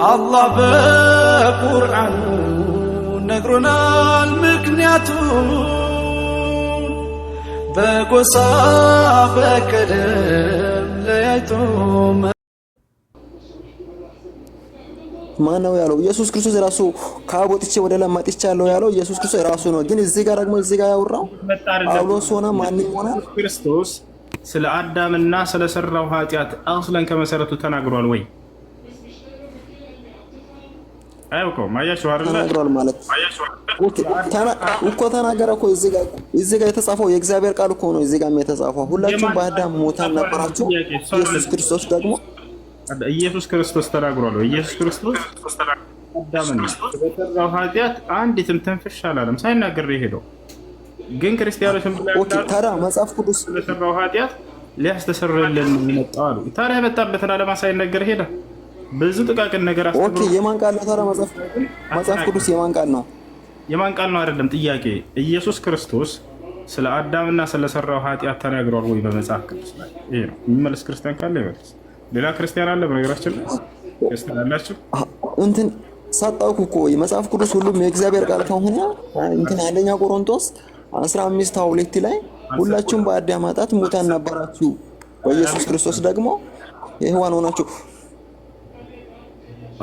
አላህ በቁርአኑ ነግሮናል ምክንያቱን በጎሳ በቀለም ለያይቶ ማነው ያለው? ኢየሱስ ክርስቶስ ራሱ ከአብ ወጥቼ ወደ ላይ መጥቻለሁ ያለው ኢየሱስ ክርስቶስ ራሱ ነው። ግን እዚህ ጋር ደግሞ እዚህ ጋር ያወራው ጳውሎስ ሆነ ማንም ሆነ ክርስቶስ ስለ አዳምና ስለ ሰራው ኃጢአት አስለን ከመሰረቱ ተናግሯል ወይ? አይውቀው ማያችሁ አይደል? ተናግሯል ማለት እኮ ተናገረ እኮ እዚህ ጋር የተጻፈው የእግዚአብሔር ቃል እኮ ነው። እዚህ ጋር የተጻፈው ሁላችሁም በአዳም ሙታን ነበራችሁ፣ ኢየሱስ ክርስቶስ ደግሞ ኢየሱስ ክርስቶስ ተናግሯል። ኢየሱስ ክርስቶስ አዳምና ስለሰራው ኃጢአት አንዲትም ትንፍሽ አላለም፣ ሳይናገር ሄደው። ግን ክርስቲያኖች ታዲያ መጽሐፍ ቅዱስ ስለሰራው ኃጢአት ሊያስተሰርይልን የመጣው አሉ። ታዲያ የመጣበትን ዓላማ ሳይናገር ሄደ። ብዙ ጥቃቅን ነገር ኦኬ። የማን ቃል ነው ታዲያ? መጽሐፍ ቅዱስ የማን ቃል ነው? የማን ቃል ነው አይደለም ጥያቄ። ኢየሱስ ክርስቶስ ስለ አዳምና ስለሰራው ኃጢአት ተናግሯል ወይ በመጽሐፍ ቅዱስ ላይ? ይሄ ነው የሚመልስ ክርስቲያን ካለ ይመልስ። ሌላ ክርስቲያን አለ? በነገራችን ላይ ክርስቲያን አላችሁ እንትን ሳጣውኩ እኮ የመጽሐፍ ቅዱስ ሁሉም የእግዚአብሔር ቃል ከሆነ እንትን አንደኛ ቆሮንቶስ 15:2 ላይ ሁላችሁም በአዳም ኃጢአት ሙታን ነበራችሁ፣ በኢየሱስ ክርስቶስ ደግሞ የሕያዋን ሆናችሁ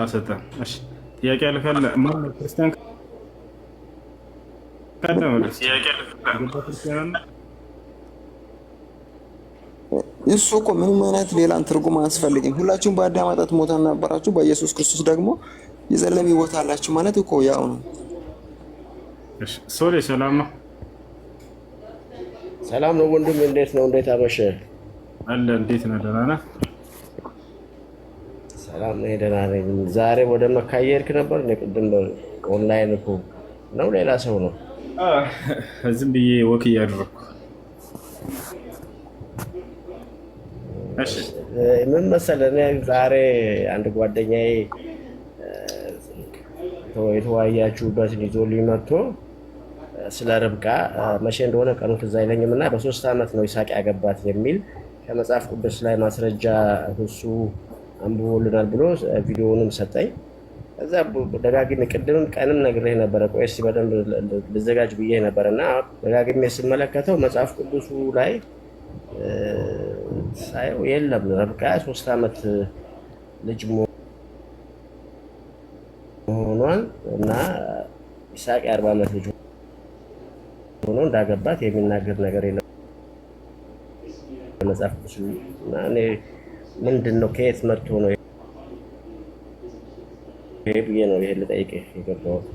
አሰጣ። እሺ ጥያቄ አለ ካለ ማን ክርስቲያን ካለ ማለት ጥያቄ አለ እሱ እኮ ምንም አይነት ሌላ ትርጉም አያስፈልግም። ሁላችሁም በአዳም ኃጢአት ሙታን ነበራችሁ፣ በኢየሱስ ክርስቶስ ደግሞ የዘላለም ሕይወት አላችሁ ማለት እኮ ያው ነው። እሺ ሶሪ ሰላም ነው። ሰላም ነው ወንድም፣ እንዴት ነው? እንዴት አመሸ? አለ እንዴት ነው? ደህና ነህ? ሰላም ነው፣ ደህና ነኝ። ዛሬ ወደ መካ እየሄድክ ነበር? እኔ ቅድም ኦንላይን እኮ ነው፣ ሌላ ሰው ነው? ዝም ብዬ ወክ እያደረኩ። እሺ ምን መሰለህ፣ እኔ ዛሬ አንድ ጓደኛዬ የተወያያችሁበትን ይዞልኝ መጥቶ ስለ ርብቃ መቼ እንደሆነ ቀኑ ትዝ አይለኝም እና በ3 ዓመት ነው ይስሐቅ ያገባት የሚል ከመጽሐፍ ቅዱስ ላይ ማስረጃ እሱ አንብቦልናል ብሎ ቪዲዮውንም ሰጠኝ። ከዛ ደጋግሜ ቅድምም ቀንም ነግሬህ ነበረ፣ ቆይ እስኪ በደንብ ልዘጋጅ ብዬ ነበር እና ደጋግሜ ስመለከተው መጽሐፍ ቅዱሱ ላይ ሳየው የለም ርብቃ 3 ዓመት ልጅ መሆኗን እና ይስሐቅ 40 ዓመት ልጅ ሆኖ እንዳገባት የሚናገር ነገር የለም መጽሐፍ ቅዱስ እና እኔ ምንድን ነው ከየት መጥቶ ነው ይሄ ብዬ ነው ይሄ ልጠይቅህ የገባሁት።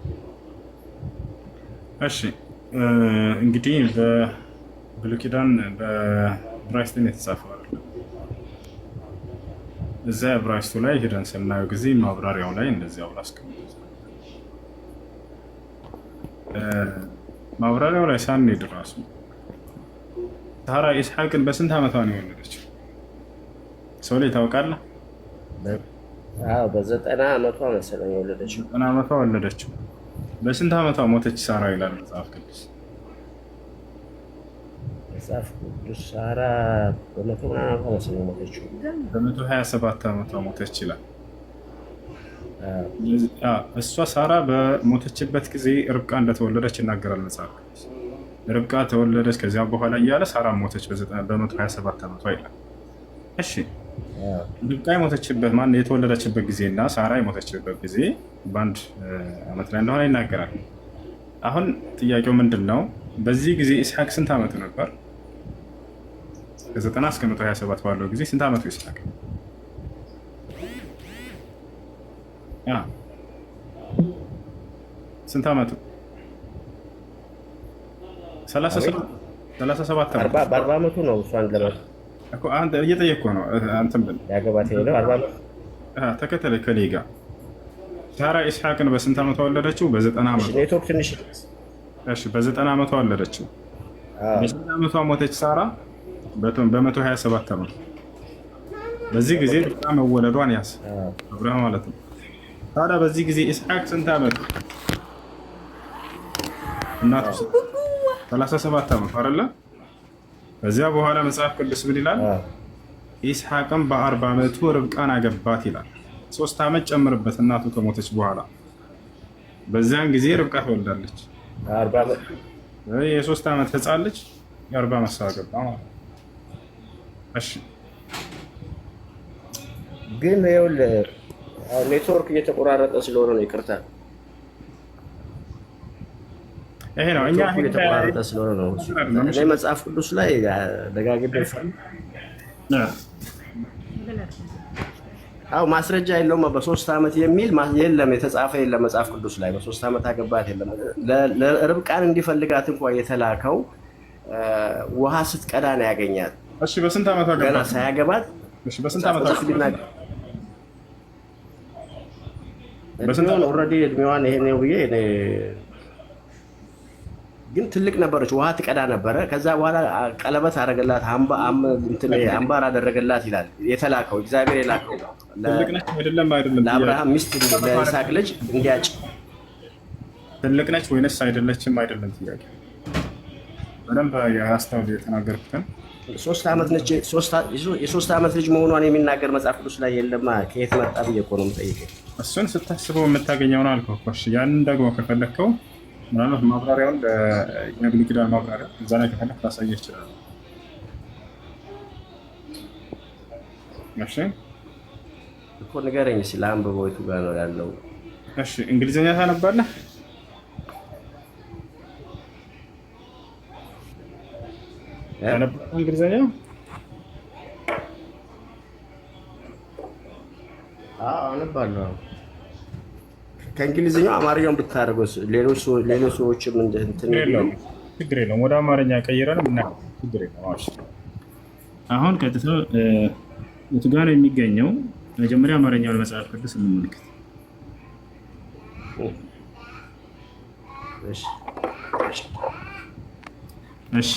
እሺ እንግዲህ በብሉይ ኪዳን በዕብራይስጥ የተጻፈው አይደለም። እዛ ዕብራይስጡ ላይ ሄደን ስናየው ጊዜ ማብራሪያው ላይ እንደዚህ አስቀምጧል። ማብራሪያው ላይ ሳንሄድ ራሱ ሳራ ኢስሐቅን በስንት ዓመቷ ነው የወለደችው? ሰው ላይ ታውቃለህ? በ90 ዓመቷ መሰለኝ የወለደችው። 90 ዓመቷ ወለደችው። በስንት ዓመቷ ሞተች ሳራ ይላል መጽሐፍ ቅዱስ? መጽሐፍ ቅዱስ ሳራ በ100 ዓመቷ መሰለኝ ሞተችው። በ127 ዓመቷ ሞተች ይላል። እሷ ሳራ በሞተችበት ጊዜ ርብቃ እንደተወለደች ይናገራል መጽሐፍ ቅዱስ። ርብቃ ተወለደች ከዚያ በኋላ እያለ ሳራ ሞተች በ127 ዓመቷ ይላል። እሺ ርብቃ የሞተችበት የተወለደችበት ጊዜ እና ሳራ የሞተችበት ጊዜ በአንድ ዓመት ላይ እንደሆነ ይናገራል። አሁን ጥያቄው ምንድን ነው? በዚህ ጊዜ ኢስሐቅ ስንት ዓመቱ ነበር? ከ90 እስከ 127 ባለው ጊዜ ስንት ዓመቱ ኢስሐቅ? ስንት ዓመቱ? 37 ዓመት። በ40 ዓመቱ ነው እሷን ለማለት እኮ አንተ እየጠየቅኩህ ነው። አንተም ብል ያገባት ሄደው 40 ዓመት ተከተለኝ ከእኔ ጋር። ሳራ ኢስሐቅን በስንት ዓመቷ ወለደችው? በ90 ዓመቷ። ኔትወርክ ትንሽ እሺ፣ በ90 ዓመቷ ወለደችው። በ90 ዓመቷ ሞተች ሳራ በ127 ዓመቷ። በዚህ ጊዜ በጣም መወለዷን ያዝ አብርሃም ማለት ነው። ታዲያ በዚህ ጊዜ ኢስሐቅ ስንት ዓመቱ? እናቱ 37 ዓመቱ አይደለ? ከዚያ በኋላ መጽሐፍ ቅዱስ ምን ይላል? ኢስሐቅም በ40 ዓመቱ ርብቃን አገባት ይላል። 3 ዓመት ጨምርበት እናቱ ከሞተች በኋላ በዛን ጊዜ ርብቃ ትወልዳለች። የ3 ዓመት ህፃን ልጅ የ40 ዓመት ሰው አገባ ማለት ነው። እሺ ግን ይኸውልህ ኔትወርክ እየተቆራረጠ ስለሆነ ነው፣ ይቅርታ። ይሄ ነው እኛ እየተቆራረጠ ስለሆነ ነው። እኔ መጽሐፍ ቅዱስ ላይ ደጋግቤ ማስረጃ የለውም በ3 ዓመት የሚል የለም፣ የተጻፈ የለም መጽሐፍ ቅዱስ ላይ በ3 ዓመት አገባት የለም። ለርብቃን እንዲፈልጋት እንኳን የተላከው ውሃ ስትቀዳ ነው ያገኛት። እሺ በስንት ዓመት አገባት? ገና ሳያገባት። እሺ በስንት ዓመት አገባት? ኦልሬዲ እድሜዋን ይሄ ነው ብዬ ግን ትልቅ ነበረች፣ ውሃ ትቀዳ ነበረ። ከዛ በኋላ ቀለበት አደረገላት፣ አምባር አደረገላት ይላል የተላከው እግዚአብሔር የላከው ለአብርሃም ሚስት ለይስሐቅ ልጅ እንዲያጭ። ትልቅ ነች ወይንስ አይደለችም? አይደለም ጥያቄ በደንብ ያስተውል የተናገርኩትን 3 ዓመት ነች። የ3 ዓመት ልጅ መሆኗን የሚናገር መጽሐፍ ቅዱስ ላይ የለማ። ከየት መጣ ብዬ እኮ ነው የምጠይቀኝ። እሱን ስታስበው የምታገኘው ነው አልከው እኮ። ያንን ደግሞ ከፈለግከው ምናልባት ማብራሪያውን የብሉይ ኪዳን ማብራሪያ እዛ ላይ ከፈለግ ላሳየህ ይችላል። እሺ እኮ ንገረኝ እስኪ ለአንብበው፣ የቱ ጋር ነው ያለው? እሺ እንግሊዝኛ ታነባለህ? እንግሊዝኛ አነባለሁ። ከእንግሊዝኛው አማርኛውን ብታደርገው ሌሎች ሰዎችም እንትን ይላሉ። ችግር የለውም። ወደ አማርኛ ቀይረን ምናምን ችግር የለውም። አሁን ቀጥታ የቱ ጋር ነው የሚገኘው? መጀመሪያ አማርኛውን መጽሐፍ ቅዱስ እንመልከት። እሺ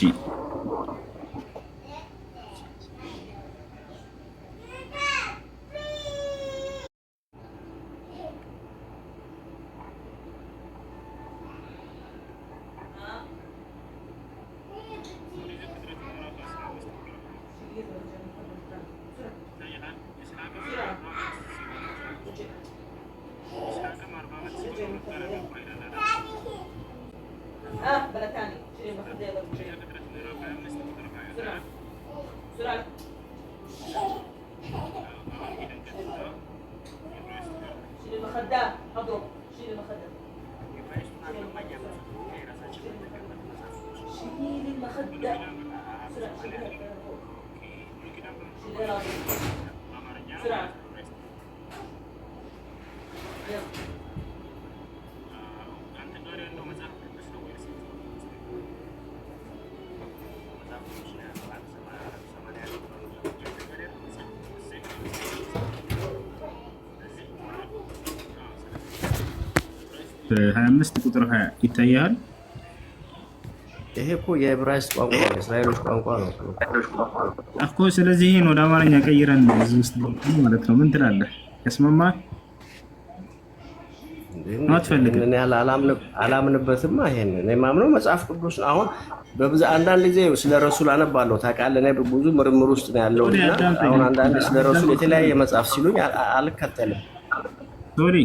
በ25 ቁጥር 20 ይታያል። ይሄ እኮ የዕብራይስጥ ቋንቋ ነው፣ የእስራኤሎች ቋንቋ ነው እኮ። ስለዚህ ይሄን ወደ አማርኛ ቀይረን ነው እዚህ ውስጥ ማለት ነው። ምን ትላለህ? ያስማማል? አትፈልግም? እኔ አላምንበትማ። ይሄን እኔ የማምነው መጽሐፍ ቅዱስ ነው። አሁን በብዛት አንዳንድ ጊዜ ስለ ረሱል አነባለሁ ታውቃለህ። እኔ ብዙ ምርምር ውስጥ ነው ያለውና አሁን አንዳንድ ስለ ረሱል የተለያየ መጽሐፍ ሲሉኝ አልከተልም። ሶሪ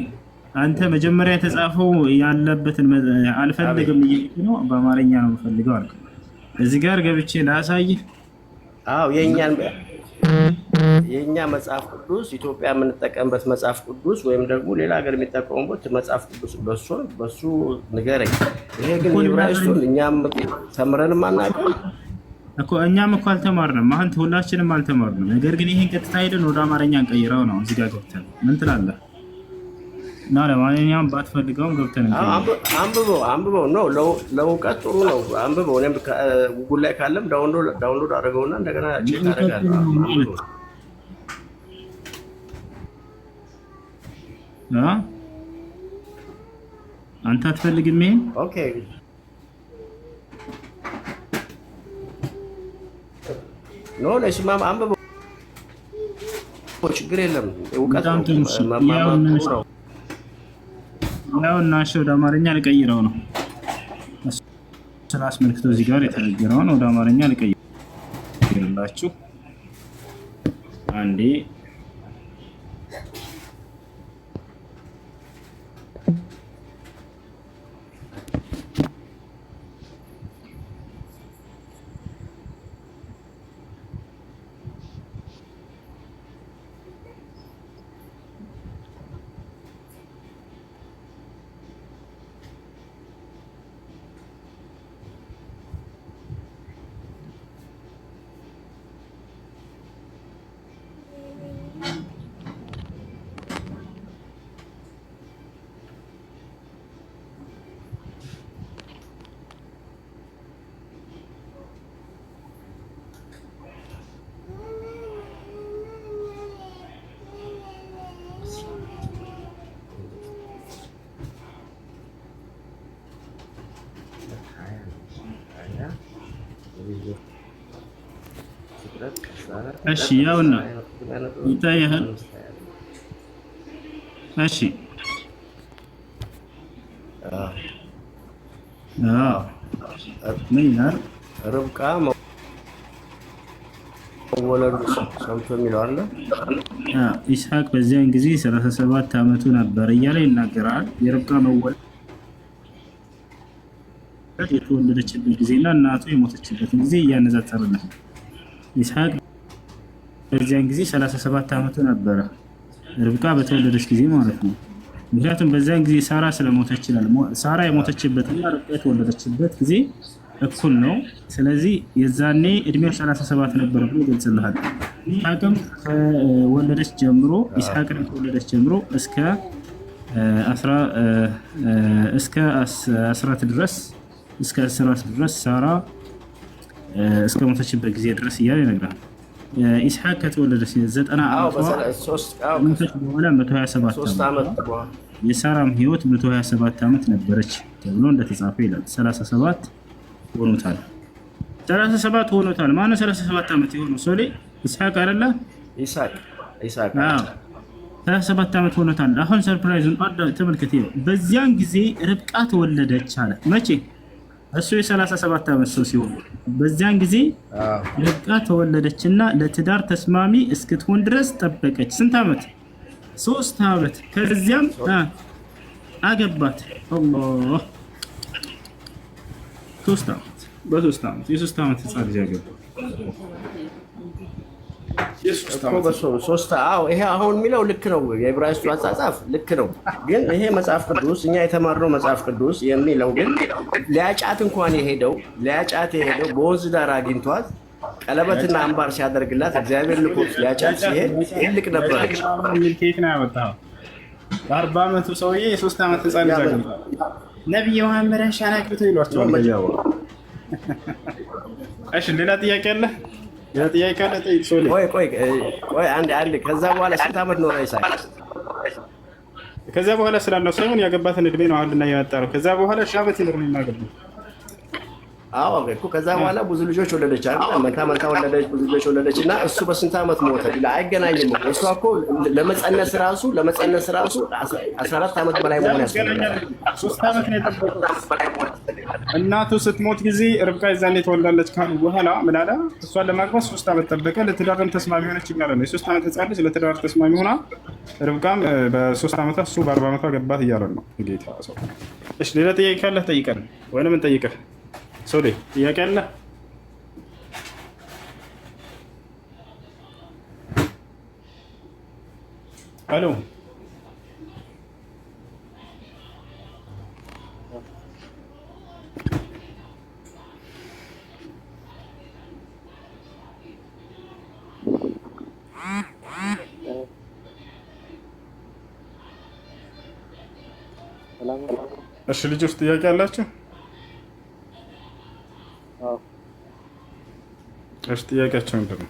አንተ መጀመሪያ የተጻፈው ያለበትን አልፈልግም እያልኩ ነው። በአማርኛ ነው የምፈልገው አልኩ። እዚህ ጋር ገብቼ ላሳይህ። አዎ የኛ መጽሐፍ ቅዱስ ኢትዮጵያ የምንጠቀምበት መጽሐፍ ቅዱስ ወይም ደግሞ ሌላ ሀገር የሚጠቀሙበት መጽሐፍ ቅዱስ በሱ ንገረኝ። ይሄ ግን ዕብራይስጡን እኛም ተምረንም አናውቅም እኮ። እኛም እኮ አልተማርንም። አሁን ሁላችንም አልተማርንም። ነገር ግን ይሄን ቀጥታ ሄደን ወደ አማርኛ እንቀይረው ነው። እዚህ ጋር ገብተን ምን ትላለህ? እና ለማንኛውም ባትፈልገውም ገብተን አንብበው ነው። ለእውቀት ጥሩ ነው። አንብበው። እኔም ጉጉል ላይ ካለም ዳውንሎድ አድርገውና እንደገና ቼክ አደርጋለሁ። አንተ አትፈልግም ይሄን? ኦኬ ኖ ለሽማም አንብበው፣ ችግር የለም። እውቀት ነው። ያው እና እሺ ወደ አማርኛ ልቀይረው ነው። ስላስመልክቶ እዚህ ጋር የተነገረውን ወደ አማርኛ ልቀይርላችሁ አንዴ። እሺ ያውና ይታያል። እሺ ምን ይላል? ርብቃ መወለዱ ሰምቶ የሚለው አለ። ኢስሐቅ በዚያን ጊዜ 37 ዓመቱ ነበር እያለ ይናገራል። የርብቃ መወለድ የተወለደችበት ጊዜና እናቱ የሞተችበትን ጊዜ እያነጻጸረ ነው። ኢስሐቅ በዚያን ጊዜ 37 ዓመቱ ነበረ፣ ርብቃ በተወለደች ጊዜ ማለት ነው። ምክንያቱም በዚያን ጊዜ ሳራ ስለሞተች ይላል። ሳራ የሞተችበትና ርብቃ የተወለደችበት ጊዜ እኩል ነው። ስለዚህ የዛኔ እድሜው 37 ነበር ብሎ ይገልጽልሃል። ኢስሐቅም ከወለደች ጀምሮ ኢስሐቅን ከወለደች ጀምሮ እስከ አስራት ድረስ ሳራ እስከ ሞተችበት ጊዜ ድረስ እያለ ይነግራል። ኢስሐቅ ከተወለደች 90 ዓመቷ ሞተች በኋላ 127 ዓመት የሳራም ህይወት 127 ዓመት ነበረች ተብሎ እንደተጻፈ ይላል። 37 ሆኖታል። 37 ሆኖታል። ማነው 37 ዓመት የሆነው? ሶሌ ኢስሐቅ አይደለ? ኢስሐቅ 37 ዓመት ሆኖታል። አሁን ሰርፕራይዙን ተመልከት። በዚያን ጊዜ ርብቃ ተወለደች አለ። መቼ? እሱ የ37 ዓመት ሰው ሲሆን በዚያን ጊዜ ርብቃ ተወለደችና ለትዳር ተስማሚ እስክትሆን ድረስ ጠበቀች። ስንት ዓመት? 3 ዓመት። ከዚያም አገባት። አላህ 3 ዓመት በ3 ዓመት የ3 ዓመት ህፃን ልጅ አገባ። ይሄ አሁን የሚለው ልክ ነው። የዕብራይስጡ አጻጻፍ ልክ ነው። ግን ይሄ መጽሐፍ ቅዱስ እኛ የተማርነው መጽሐፍ ቅዱስ የሚለው ግን ሊያጫት እንኳን የሄደው በወንዝ ዳር አግኝቷት ቀለበትና አምባር ሲያደርግላት እግዚአብሔር ልኮ ሊያጫት ሲሄድ ትልቅ ነበር። ኬክ ነው ያወጣው። በ40 ዓመቱ ሰውዬ የ3 ዓመት ህፃን ልጅ አገባ። ነብዩ መሐመድ ሻናቅቶ ይሏቸዋል። እሺ ሌላ ጥያቄ አለ? ጥያቄ አለ? ቆይ አንድ ከዛ በኋላ ስንት ዓመት ኖረ ኢሳቅ? ከዛ በኋላ ስላለው ሳይሆን ያገባትን እድሜ ነው አሁን ያወጣው። ከዛ በኋላ ሻበት ይኖር ነው የሚያገባው። ከዛ በኋላ ብዙ ልጆች ወለደች አይደል? መንታ ወለደች፣ ብዙ ልጆች ወለደች እና እሱ በስንት ዓመት ሞተ? አይገናኝም እኮ እሷ እኮ ለመጸነስ ራሱ 14 ዓመት በላይ መሆን ያስፈልጋል። 3 ዓመት ነው የጠበቀው። እናቱ ስትሞት ጊዜ ርብቃ ይዛኔ ተወልዳለች ካሉ በኋላ ምን አለ? እሷን ለማግባት 3 ዓመት ጠበቀ። ለትዳርም ተስማሚ ሆነች ይላል። የ3 ዓመት ህፃን ልጅ ለትዳር ተስማሚ ሆና ርብቃም በ3 ዓመቷ እሱ በ40 ዓመቷ ገባት እያለ ነው ጌታ ሰው። እሺ ሌላ ጥያቄ ካለ ጠይቀን ወይንም እንጠይቀህ። ሶሪ ጥያቄ አለ? አሎ እሺ ልጆች ጥያቄ አላችሁ? እሺ ጥያቄያቸው ምንድን ነው?